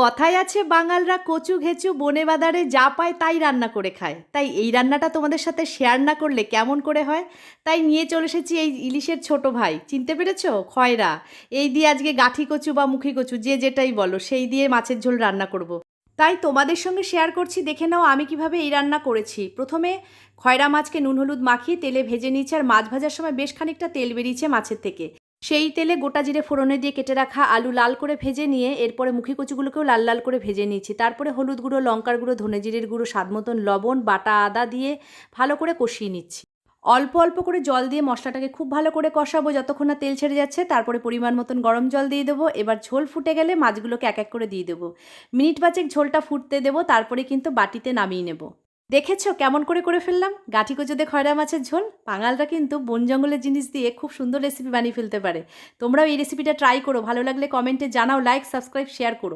কথায় আছে বাঙালরা কচু ঘেঁচু বনে বাদারে যা পায় তাই রান্না করে খায়। তাই এই রান্নাটা তোমাদের সাথে শেয়ার না করলে কেমন করে হয়? তাই নিয়ে চলে এসেছি এই ইলিশের ছোট ভাই, চিনতে পেরেছো? খয়রা। এই দিয়ে আজকে গাঠি কচু বা মুখী কচু যে যেটাই বলো সেই দিয়ে মাছের ঝোল রান্না করব। তাই তোমাদের সঙ্গে শেয়ার করছি, দেখে নাও আমি কিভাবে এই রান্না করেছি। প্রথমে খয়রা মাছকে নুন হলুদ মাখিয়ে তেলে ভেজে নিয়েছি, আর মাছ ভাজার সময় বেশ খানিকটা তেল বেরিয়েছে মাছের থেকে। সেই তেলে গোটা জিরে ফোড়নে দিয়ে কেটে রাখা আলু লাল করে ভেজে নিয়ে এরপরে মুখী কচুগুলোকেও লাল লাল করে ভেজে নিয়েছি। তারপরে হলুদ গুঁড়ো, লঙ্কার গুঁড়ো, ধনে জিরের গুঁড়ো, স্বাদ মতন লবণ, বাটা আদা দিয়ে ভালো করে কষিয়ে নিচ্ছি। অল্প অল্প করে জল দিয়ে মশলাটাকে খুব ভালো করে কষাবো যতক্ষণ না তেল ছেড়ে যাচ্ছে। তারপরে পরিমাণ মতন গরম জল দিয়ে দেবো। এবার ঝোল ফুটে গেলে মাছগুলোকে এক এক করে দিয়ে দেবো। মিনিট পাঁচেক ঝোলটা ফুটতে দেবো, তারপরে কিন্তু বাটিতে নামিয়ে নেব। দেখেছো কেমন করে করে ফেললাম গাঠি কচু দিয়ে খয়রা মাছের ঝোল। বাঙালরা কিন্তু বন জঙ্গলের জিনিস দিয়ে খুব সুন্দর রেসিপি বানিয়ে ফেলতে পারে। তোমরাও এই রেসিপিটা ট্রাই করো, ভালো লাগলে কমেন্টে জানাও, লাইক সাবস্ক্রাইব শেয়ার করো।